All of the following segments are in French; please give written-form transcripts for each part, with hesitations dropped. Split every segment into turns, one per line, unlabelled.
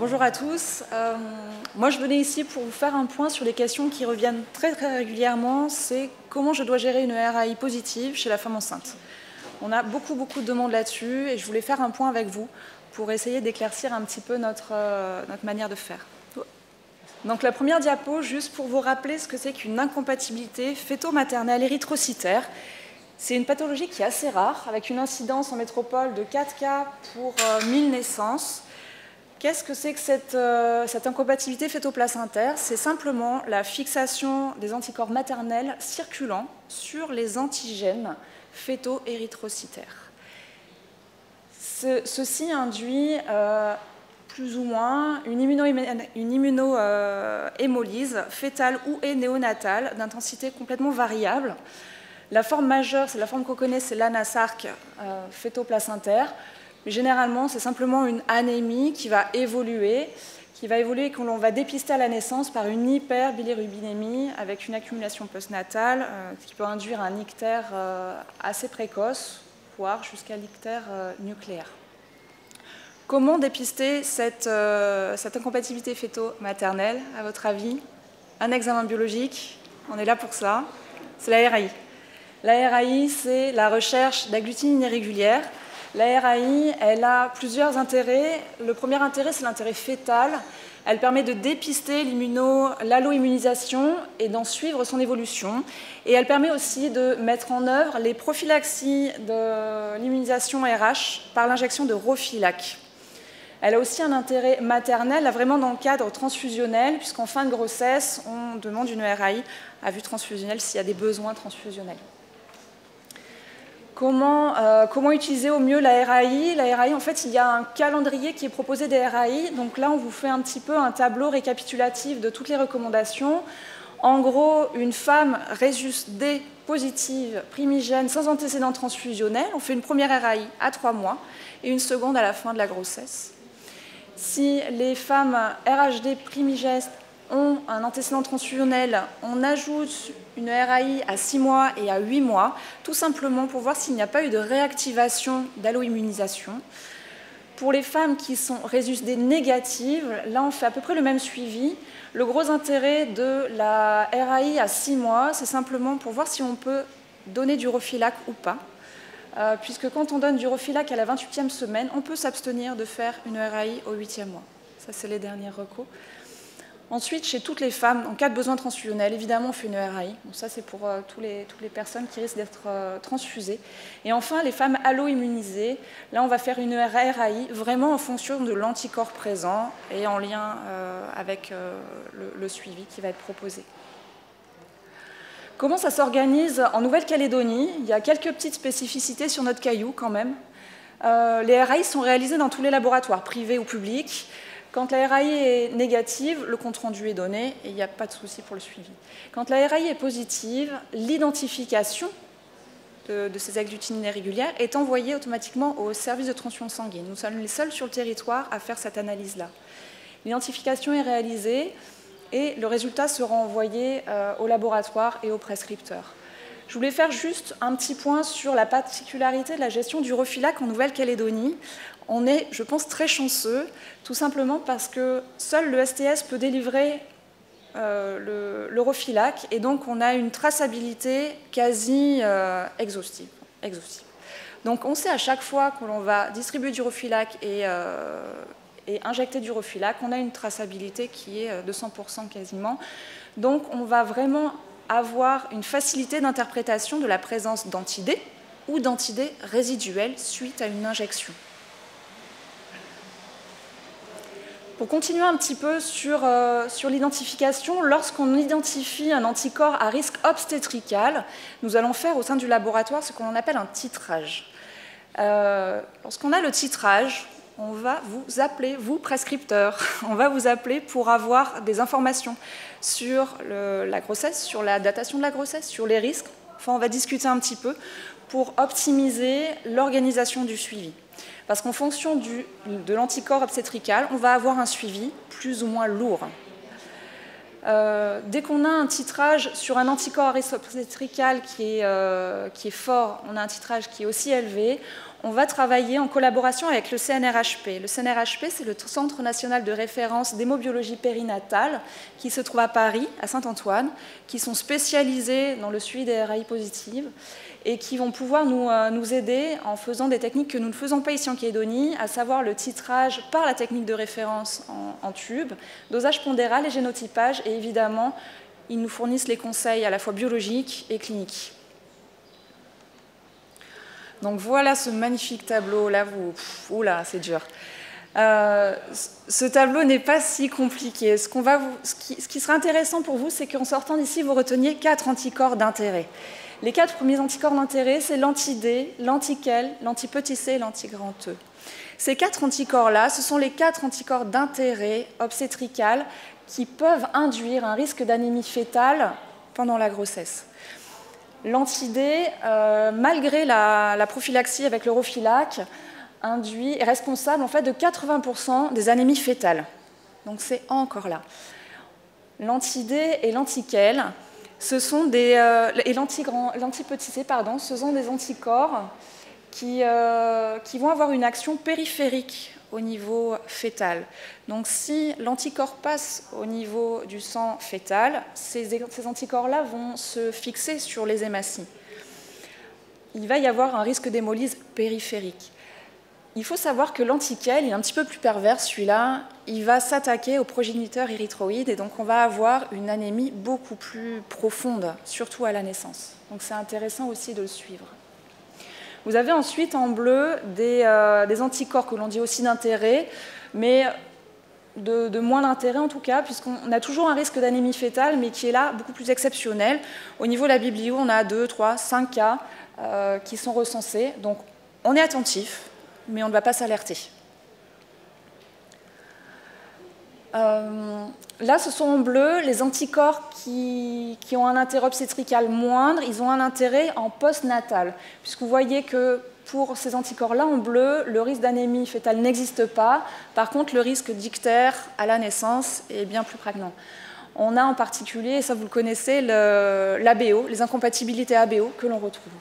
Bonjour à tous. Moi, je venais ici pour vous faire un point sur les questions qui reviennent très régulièrement. C'est comment je dois gérer une RAI positive chez la femme enceinte. On a beaucoup de demandes là-dessus et je voulais faire un point avec vous pour essayer d'éclaircir un petit peu notre manière de faire. Donc la première diapo, juste pour vous rappeler ce que c'est qu'une incompatibilité fœto-maternelle érythrocytaire. C'est une pathologie qui est assez rare, avec une incidence en métropole de 4 cas pour 1000 naissances. Qu'est-ce que c'est que cette incompatibilité fœto-placentaire? C'est simplement la fixation des anticorps maternels circulant sur les antigènes fœto-érythrocytaires. Ceci induit plus ou moins une immunohémolyse fétale ou néonatale d'intensité complètement variable. La forme majeure, c'est la forme qu'on connaît, c'est l'anasarque fœto-placentaire. Mais généralement, c'est simplement une anémie qui va évoluer et que l'on va dépister à la naissance par une hyperbilirubinémie avec une accumulation postnatale qui peut induire un ictère assez précoce, voire jusqu'à l'ictère nucléaire. Comment dépister cette incompatibilité fœto-maternelle, à votre avis? Un examen biologique, on est là pour ça, c'est la RAI. La RAI, c'est la recherche d'agglutinines irrégulières. La RAI, elle a plusieurs intérêts. Le premier intérêt, c'est l'intérêt fœtal. Elle permet de dépister l'alloimmunisation et d'en suivre son évolution. Et elle permet aussi de mettre en œuvre les prophylaxies de l'immunisation RH par l'injection de Rofilac. Elle a aussi un intérêt maternel, là, vraiment dans le cadre transfusionnel, puisqu'en fin de grossesse, on demande une RAI à vue transfusionnelle s'il y a des besoins transfusionnels. Comment utiliser au mieux la RAI? La RAI, en fait, il y a un calendrier qui est proposé des RAI. Donc là, on vous fait un petit peu un tableau récapitulatif de toutes les recommandations. En gros, une femme RESUS-D positive, primigène, sans antécédent transfusionnel, on fait une première RAI à 3 mois et une seconde à la fin de la grossesse. Si les femmes RHD primigènes ont un antécédent transfusionnel, on ajoute une RAI à 6 mois et à 8 mois, tout simplement pour voir s'il n'y a pas eu de réactivation d'alloimmunisation. Pour les femmes qui sont RESUS-D négatives, là on fait à peu près le même suivi. Le gros intérêt de la RAI à 6 mois, c'est simplement pour voir si on peut donner du Rofilac ou pas. Puisque quand on donne du Rofilac à la 28e semaine, on peut s'abstenir de faire une RAI au 8e mois. Ça, c'est les derniers recos. Ensuite, chez toutes les femmes, en cas de besoin transfusionnel, évidemment, on fait une RAI. Donc ça, c'est pour toutes les personnes qui risquent d'être transfusées. Et enfin, les femmes allo-immunisées, là, on va faire une RAI vraiment en fonction de l'anticorps présent et en lien avec le suivi qui va être proposé. Comment ça s'organise en Nouvelle-Calédonie? Il y a quelques petites spécificités sur notre caillou quand même. Les RAI sont réalisées dans tous les laboratoires, privés ou publics. Quand la RAI est négative, le compte-rendu est donné et il n'y a pas de souci pour le suivi. Quand la RAI est positive, l'identification de ces agglutinines irrégulières est envoyée automatiquement au service de transfusion sanguine. Nous sommes les seuls sur le territoire à faire cette analyse-là. L'identification est réalisée et le résultat sera envoyé au laboratoire et au prescripteur. Je voulais faire juste un petit point sur la particularité de la gestion du Rofilac en Nouvelle-Calédonie. On est, je pense, très chanceux, tout simplement parce que seul le STS peut délivrer le Rofilac, et donc on a une traçabilité quasi exhaustive. Donc on sait à chaque fois que l'on va distribuer du Rofilac et injecter du Rofilac, on a une traçabilité qui est de 100% quasiment. Donc on va vraiment avoir une facilité d'interprétation de la présence d'anti-D ou d'anti-D résiduels suite à une injection. Pour continuer un petit peu sur l'identification, lorsqu'on identifie un anticorps à risque obstétrical, nous allons faire au sein du laboratoire ce qu'on appelle un titrage. Lorsqu'on a le titrage, on va vous appeler, vous prescripteurs, on va vous appeler pour avoir des informations sur la grossesse, sur la datation de la grossesse, sur les risques. Enfin, on va discuter un petit peu pour optimiser l'organisation du suivi. Parce qu'en fonction de l'anticorps obstétrical, on va avoir un suivi plus ou moins lourd. Dès qu'on a un titrage sur un anticorps à risque obstétrical qui est fort, on a un titrage qui est aussi élevé, on va travailler en collaboration avec le CNRHP. Le CNRHP, c'est le Centre national de référence d'hémobiologie périnatale qui se trouve à Paris, à Saint-Antoine, qui sont spécialisés dans le suivi des RAI positives et qui vont pouvoir nous aider en faisant des techniques que nous ne faisons pas ici en Calédonie, à savoir le titrage par la technique de référence en tube, dosage pondéral et génotypage, et évidemment, ils nous fournissent les conseils à la fois biologiques et cliniques. Donc voilà ce magnifique tableau, là, oula, c'est dur. Ce tableau n'est pas si compliqué. Ce qui sera intéressant pour vous, c'est qu'en sortant d'ici, vous reteniez 4 anticorps d'intérêt. Les 4 premiers anticorps d'intérêt, c'est l'anti-D, l'anti-KEL, l'anti-petit c et l'anti-grand E. Ces 4 anticorps-là, ce sont les 4 anticorps d'intérêt obstétrical qui peuvent induire un risque d'anémie fétale pendant la grossesse. L'anti-D, malgré la prophylaxie avec l'Eurofilac, est responsable en fait de 80% des anémies fétales. Donc c'est encore là. L'anti-D et l'anti-KEL, et l'anti-petit c, pardon, ce sont des anticorps qui vont avoir une action périphérique au niveau fœtal. Donc si l'anticorps passe au niveau du sang fœtal, ces anticorps-là vont se fixer sur les hématies. Il va y avoir un risque d'hémolyse périphérique. Il faut savoir que l'anti-KEL est un petit peu plus pervers, celui-là. Il va s'attaquer aux progéniteurs érythroïdes et donc on va avoir une anémie beaucoup plus profonde, surtout à la naissance. Donc c'est intéressant aussi de le suivre. Vous avez ensuite en bleu des anticorps que l'on dit aussi d'intérêt, mais de moins d'intérêt en tout cas, puisqu'on a toujours un risque d'anémie fétale, mais qui est là beaucoup plus exceptionnel. Au niveau de la biblio, on a 2, 3, 5 cas qui sont recensés. Donc on est attentif, mais on ne va pas s'alerter. Là, ce sont en bleu les anticorps qui ont un intérêt obstétrical moindre. Ils ont un intérêt en postnatal, puisque vous voyez que pour ces anticorps-là, en bleu, le risque d'anémie fétale n'existe pas. Par contre, le risque d'ictère à la naissance est bien plus prégnant. On a en particulier, et ça vous le connaissez, l'ABO, les incompatibilités ABO que l'on retrouve.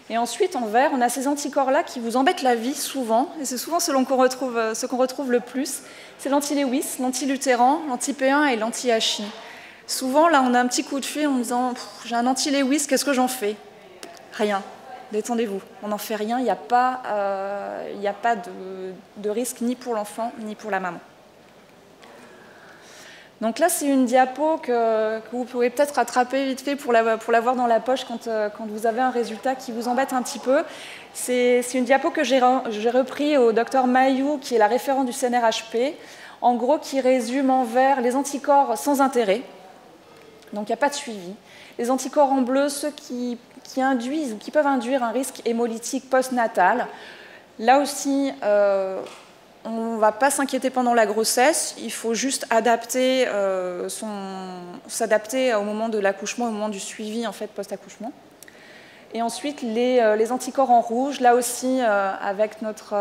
Et ensuite, en vert, on a ces anticorps-là qui vous embêtent la vie souvent, et c'est souvent ce qu'on retrouve le plus. C'est l'anti-Lewis, l'anti-Luthéran, l'anti-P1 et l'anti-HI. Souvent, là, on a un petit coup de fil en me disant « j'ai un anti-Lewis, qu'est-ce que j'en fais ?» Rien. Détendez-vous. On n'en fait rien, il n'y a pas, de risque ni pour l'enfant, ni pour la maman. Donc là, c'est une diapo que vous pouvez peut-être rattraper vite fait pour l'avoir dans la poche quand vous avez un résultat qui vous embête un petit peu. C'est une diapo que j'ai repris au docteur Mayou, qui est la référente du CNRHP, en gros qui résume en vert les anticorps sans intérêt, donc il n'y a pas de suivi. Les anticorps en bleu, ceux qui induisent ou qui peuvent induire un risque hémolytique postnatal. Là aussi, on ne va pas s'inquiéter pendant la grossesse, il faut juste s'adapter au moment de l'accouchement, au moment du suivi en fait, post-accouchement. Et ensuite, les anticorps en rouge, là aussi, avec notre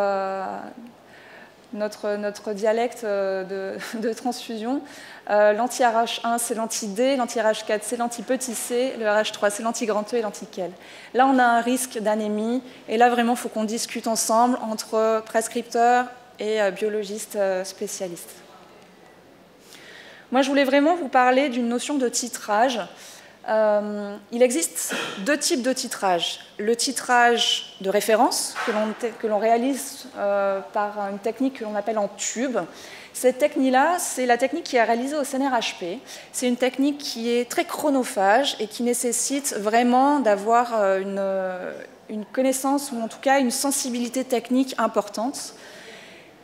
dialecte de transfusion, l'anti-RH1, c'est l'anti-D, l'anti-RH4, c'est l'anti-petit c, le RH3, c'est l'anti-grand E et l'anti-KEL. Là, on a un risque d'anémie, et là, vraiment, il faut qu'on discute ensemble entre prescripteurs et biologistes spécialistes. Moi, je voulais vraiment vous parler d'une notion de titrage. Il existe 2 types de titrage. Le titrage de référence, que l'on réalise par une technique que l'on appelle en tube. Cette technique-là, c'est la technique qui est réalisée au CNRHP. C'est une technique qui est très chronophage et qui nécessite vraiment d'avoir une connaissance, ou en tout cas une sensibilité technique importante.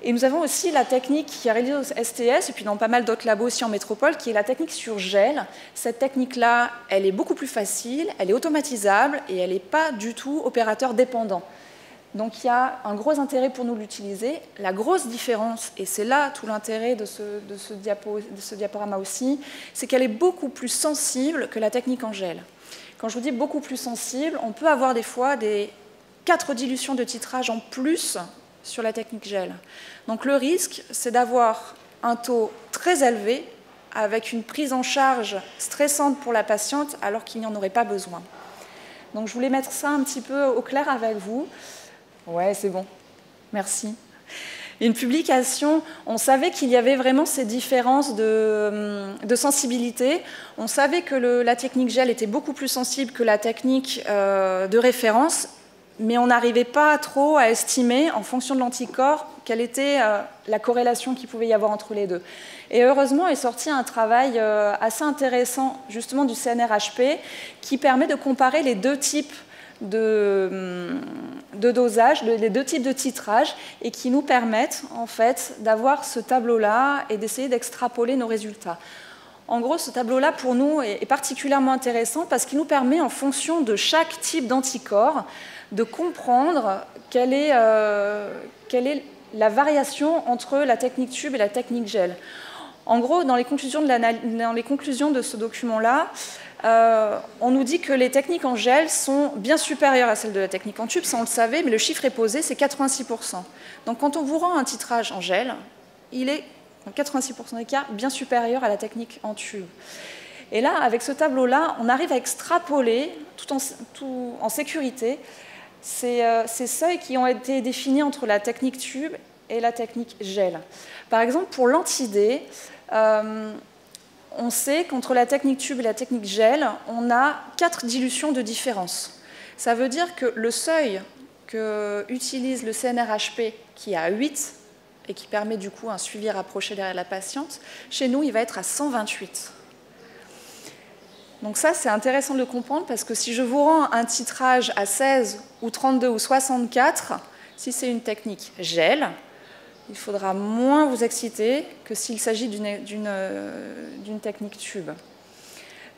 Et nous avons aussi la technique qui est réalisée au STS, et puis dans pas mal d'autres labos aussi en métropole, qui est la technique sur gel. Cette technique-là, elle est beaucoup plus facile, elle est automatisable, et elle n'est pas du tout opérateur dépendant. Donc il y a un gros intérêt pour nous l'utiliser. La grosse différence, et c'est là tout l'intérêt de ce diaporama aussi, c'est qu'elle est beaucoup plus sensible que la technique en gel. Quand je vous dis beaucoup plus sensible, on peut avoir des fois 4 dilutions de titrage en plus sur la technique gel. Donc le risque, c'est d'avoir un taux très élevé avec une prise en charge stressante pour la patiente alors qu'il n'y en aurait pas besoin. Donc je voulais mettre ça un petit peu au clair avec vous. Ouais, c'est bon. Merci. Une publication, on savait qu'il y avait vraiment ces différences de sensibilité. On savait que la technique gel était beaucoup plus sensible que la technique de référence, mais on n'arrivait pas trop à estimer, en fonction de l'anticorps, quelle était la corrélation qu'il pouvait y avoir entre les deux. Et heureusement est sorti un travail assez intéressant, justement du CNRHP, qui permet de comparer les deux types de dosage, les deux types de titrage, et qui nous permettent en fait d'avoir ce tableau-là et d'essayer d'extrapoler nos résultats. En gros, ce tableau-là, pour nous, est particulièrement intéressant parce qu'il nous permet, en fonction de chaque type d'anticorps, de comprendre quelle est la variation entre la technique tube et la technique gel. En gros, dans les conclusions de ce document-là, on nous dit que les techniques en gel sont bien supérieures à celles de la technique en tube, ça on le savait, mais le chiffre est posé, c'est 86%. Donc quand on vous rend un titrage en gel, il est en 86% des cas bien supérieur à la technique en tube. Et là, avec ce tableau-là, on arrive à extrapoler, tout en sécurité, ces seuils qui ont été définis entre la technique tube et la technique gel. Par exemple, pour l'anti-D, on sait qu'entre la technique tube et la technique gel, on a 4 dilutions de différence. Ça veut dire que le seuil que utilise le CNRHP, qui est à 8, et qui permet du coup un suivi rapproché derrière la patiente, chez nous, il va être à 128. Donc ça, c'est intéressant de le comprendre, parce que si je vous rends un titrage à 16 ou 32 ou 64, si c'est une technique gel, il faudra moins vous exciter que s'il s'agit d'une technique tube.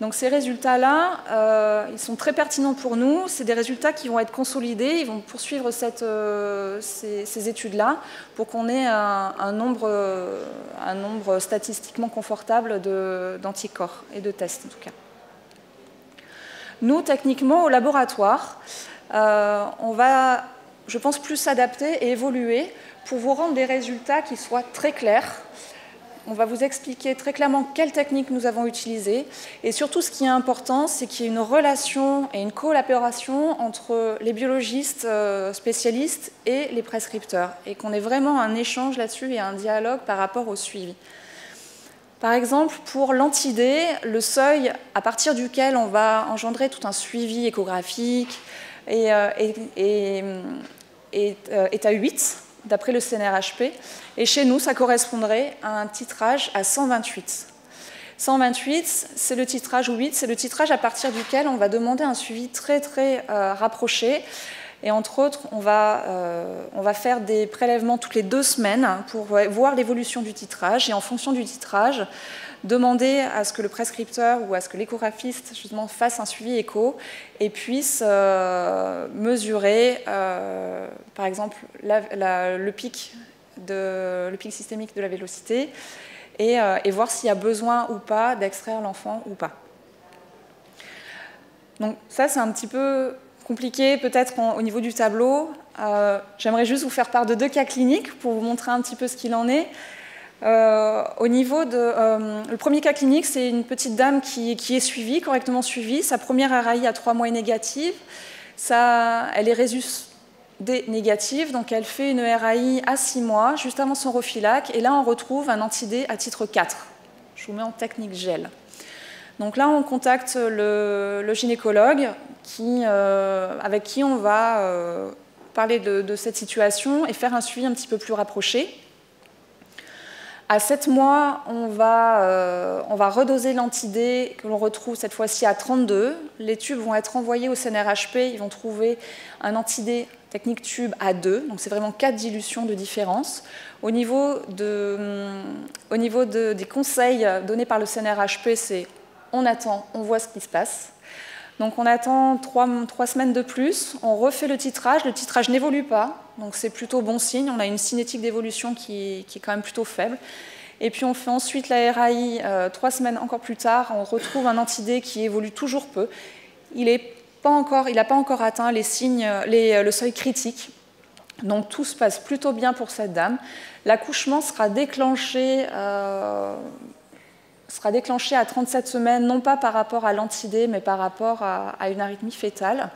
Donc ces résultats-là, ils sont très pertinents pour nous. C'est des résultats qui vont être consolidés, ils vont poursuivre ces études-là pour qu'on ait un nombre statistiquement confortable d'anticorps et de tests en tout cas. Nous, techniquement, au laboratoire, on va, je pense, plus s'adapter et évoluer pour vous rendre des résultats qui soient très clairs. On va vous expliquer très clairement quelles techniques nous avons utilisées. Et surtout, ce qui est important, c'est qu'il y ait une relation et une collaboration entre les biologistes spécialistes et les prescripteurs. Et qu'on ait vraiment un échange là-dessus et un dialogue par rapport au suivi. Par exemple, pour l'anti-D, le seuil à partir duquel on va engendrer tout un suivi échographique est à 8. D'après le CNRHP, et chez nous, ça correspondrait à un titrage à 128. 128, c'est le titrage 8, c'est le titrage à partir duquel on va demander un suivi très rapproché, et entre autres, on va faire des prélèvements toutes les 2 semaines pour voir l'évolution du titrage, et en fonction du titrage, demander à ce que le prescripteur ou à ce que l'échographiste justement fasse un suivi écho et puisse mesurer, par exemple, le pic systémique de la vélocité et voir s'il y a besoin ou pas d'extraire l'enfant ou pas. Donc ça, c'est un petit peu compliqué peut-être au niveau du tableau. J'aimerais juste vous faire part de 2 cas cliniques pour vous montrer un petit peu ce qu'il en est. Au niveau le premier cas clinique, c'est une petite dame qui est suivie, correctement suivie. Sa première RAI à 3 mois est négative. Elle est Rhésus-D négative, donc elle fait une RAI à 6 mois, juste avant son Refilac. Et là, on retrouve un anti-D à titre 4. Je vous mets en technique gel. Donc là, on contacte le gynécologue avec qui on va parler de cette situation et faire un suivi un petit peu plus rapproché. À 7 mois, on va redoser l'anti-D que l'on retrouve cette fois-ci à 32. Les tubes vont être envoyés au CNRHP, ils vont trouver un anti-D technique tube à 2, donc c'est vraiment 4 dilutions de différence. Au niveau des conseils donnés par le CNRHP, c'est on attend, on voit ce qui se passe. Donc on attend 3 semaines de plus, on refait le titrage n'évolue pas, donc c'est plutôt bon signe, on a une cinétique d'évolution qui est quand même plutôt faible. Et puis on fait ensuite la RAI 3 semaines encore plus tard, on retrouve un anti-D qui évolue toujours peu. Il n'a pas encore atteint le seuil critique, donc tout se passe plutôt bien pour cette dame. L'accouchement sera déclenché sera déclenché à 37 semaines, non pas par rapport à l'antidée, mais par rapport à une arythmie fétale.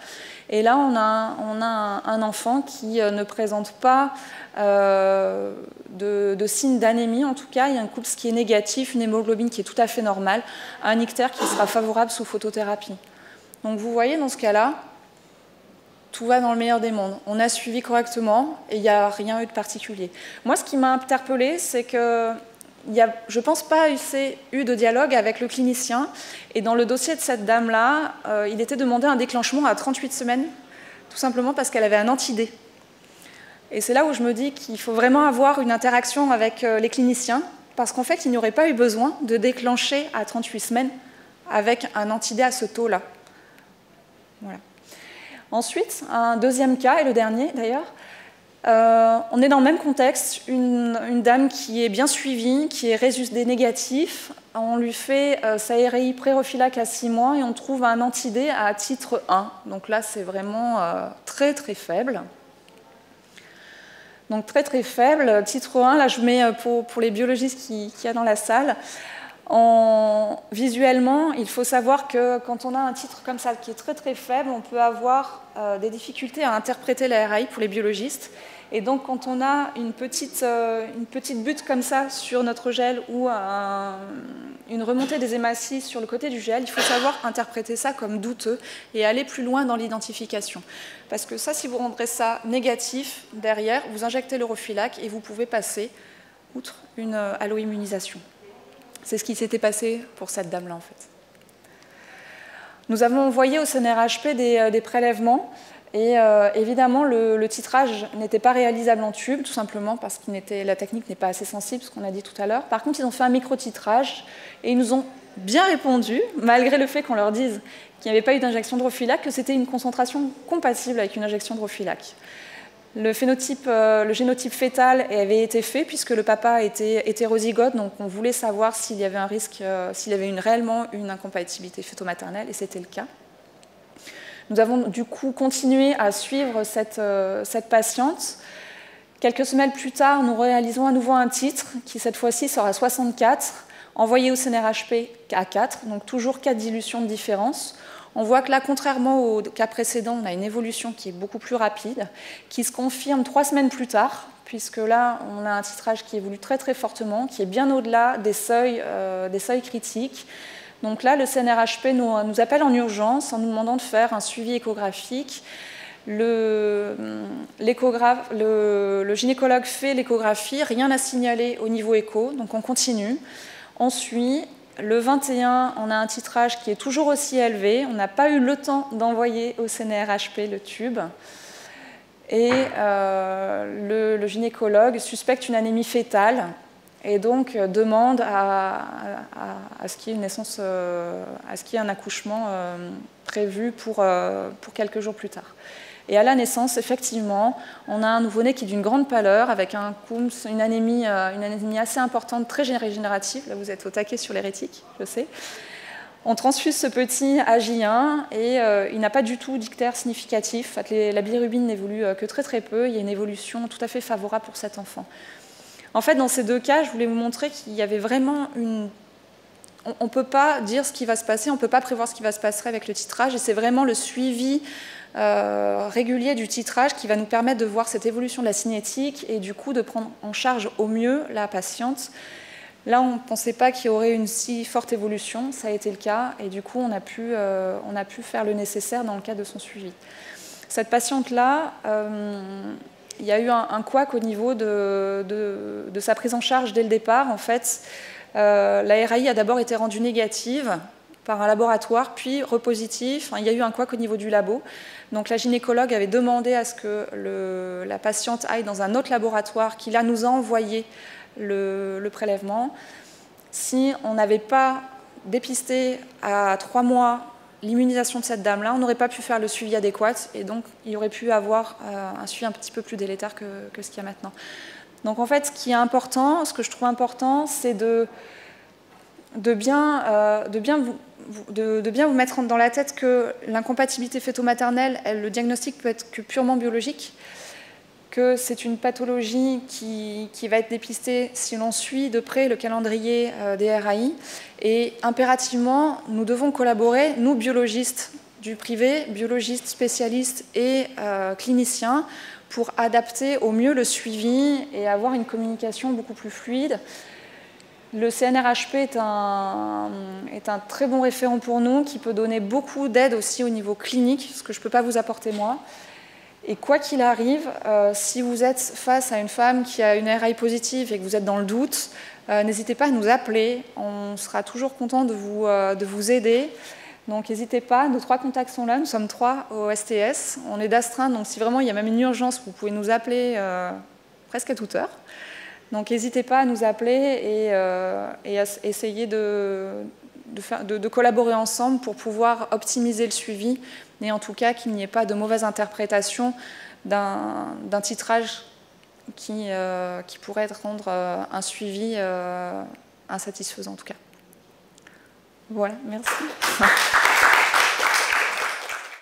Et là, on a un enfant qui ne présente pas de signes d'anémie, en tout cas. Il y a un COULS qui est négatif, une hémoglobine qui est tout à fait normale, un ictère qui sera favorable sous photothérapie. Donc vous voyez, dans ce cas-là, tout va dans le meilleur des mondes. On a suivi correctement et il n'y a rien eu de particulier. Moi, ce qui m'a interpellée, c'est que je ne pense pas eu de dialogue avec le clinicien. Et dans le dossier de cette dame-là, il était demandé un déclenchement à 38 semaines, tout simplement parce qu'elle avait un antidée. Et c'est là où je me dis qu'il faut vraiment avoir une interaction avec les cliniciens, parce qu'en fait, il n'y aurait pas eu besoin de déclencher à 38 semaines avec un antidée à ce taux-là. Voilà. Ensuite, un deuxième cas, et le dernier d'ailleurs, on est dans le même contexte, une dame qui est bien suivie, qui est résus-D négatif, on lui fait sa RAI pré-Refilac à 6 mois et on trouve un antidée à titre 1. Donc là, c'est vraiment très très faible. Donc très très faible. Titre 1, là je mets pour les biologistes qu'il y a dans la salle. Visuellement, il faut savoir que quand on a un titre comme ça qui est très très faible, on peut avoir des difficultés à interpréter la RAI pour les biologistes. Et donc quand on a une petite butte comme ça sur notre gel ou une remontée des hématies sur le côté du gel, il faut savoir interpréter ça comme douteux et aller plus loin dans l'identification. Parce que ça, si vous rendrez ça négatif, derrière, vous injectez le Refilac et vous pouvez passer outre une alloimmunisation. C'est ce qui s'était passé pour cette dame-là, en fait. Nous avons envoyé au CNRHP des prélèvements et évidemment, le titrage n'était pas réalisable en tube, tout simplement parce que la technique n'est pas assez sensible, ce qu'on a dit tout à l'heure. Par contre, ils ont fait un micro-titrage et ils nous ont bien répondu, malgré le fait qu'on leur dise qu'il n'y avait pas eu d'injection de Refilac, que c'était une concentration compatible avec une injection de Refilac. Le génotype fœtal avait été fait puisque le papa était hétérozygote, donc on voulait savoir s'il y avait un risque, s'il y avait réellement une incompatibilité fœto-maternelle, et c'était le cas. Nous avons du coup continué à suivre cette patiente. Quelques semaines plus tard, nous réalisons à nouveau un titre qui cette fois-ci sera 64, envoyé au CNRHP à 4, donc toujours 4 dilutions de différence. On voit que là, contrairement au cas précédent, on a une évolution qui est beaucoup plus rapide, qui se confirme 3 semaines plus tard, puisque là, on a un titrage qui évolue très très fortement, qui est bien au-delà des seuils critiques. Donc là, le CNRHP nous appelle en urgence en nous demandant de faire un suivi échographique. Le gynécologue fait l'échographie, rien à signaler au niveau écho, donc on continue. On suit. Le 21, on a un titrage qui est toujours aussi élevé. On n'a pas eu le temps d'envoyer au CNRHP le tube. Et le gynécologue suspecte une anémie fœtale et donc demande à ce qu'il y ait une naissance, à ce qu'il y ait un accouchement prévu pour quelques jours plus tard. Et à la naissance, effectivement, on a un nouveau-né qui est d'une grande pâleur, avec un COULS, une anémie assez importante, très régénérative. Là, vous êtes au taquet sur l'hérétique, je sais. On transfuse ce petit à J1 et il n'a pas du tout d'ictère significatif. La bilirubine n'évolue que très très peu. Il y a une évolution tout à fait favorable pour cet enfant. En fait, dans ces deux cas, je voulais vous montrer qu'il y avait vraiment une... On ne peut pas dire ce qui va se passer, on ne peut pas prévoir ce qui va se passer avec le titrage, et c'est vraiment le suivi régulier du titrage qui va nous permettre de voir cette évolution de la cinétique et du coup de prendre en charge au mieux la patiente. Là, on ne pensait pas qu'il y aurait une si forte évolution, ça a été le cas, et du coup, on a pu faire le nécessaire dans le cadre de son suivi. Cette patiente-là, il y a eu un couac au niveau de sa prise en charge dès le départ. En fait, la RAI a d'abord été rendue négative par un laboratoire, puis repositif. Enfin, il y a eu un couac au niveau du labo. Donc la gynécologue avait demandé à ce que la patiente aille dans un autre laboratoire qui là nous a envoyé le prélèvement. Si on n'avait pas dépisté à 3 mois l'immunisation de cette dame-là, on n'aurait pas pu faire le suivi adéquat et donc il y aurait pu avoir un suivi un petit peu plus délétère que ce qu'il y a maintenant. Donc en fait, ce qui est important, ce que je trouve important, c'est de bien vous mettre dans la tête que l'incompatibilité fœto-maternelle, le diagnostic peut être que purement biologique, que c'est une pathologie qui va être dépistée si l'on suit de près le calendrier des RAI. Et impérativement, nous devons collaborer, nous biologistes du privé, biologistes spécialistes et cliniciens, pour adapter au mieux le suivi et avoir une communication beaucoup plus fluide. Le CNRHP est un très bon référent pour nous, qui peut donner beaucoup d'aide aussi au niveau clinique, ce que je ne peux pas vous apporter moi. Et quoi qu'il arrive, si vous êtes face à une femme qui a une RAI positive et que vous êtes dans le doute, n'hésitez pas à nous appeler. On sera toujours content de vous aider. Donc n'hésitez pas, nos 3 contacts sont là. Nous sommes 3 au STS. On est d'astreinte, donc si vraiment il y a même une urgence, vous pouvez nous appeler presque à toute heure. Donc n'hésitez pas à nous appeler et à essayer de collaborer ensemble pour pouvoir optimiser le suivi, et en tout cas qu'il n'y ait pas de mauvaise interprétation d'un titrage qui pourrait rendre un suivi insatisfaisant en tout cas. Voilà, merci.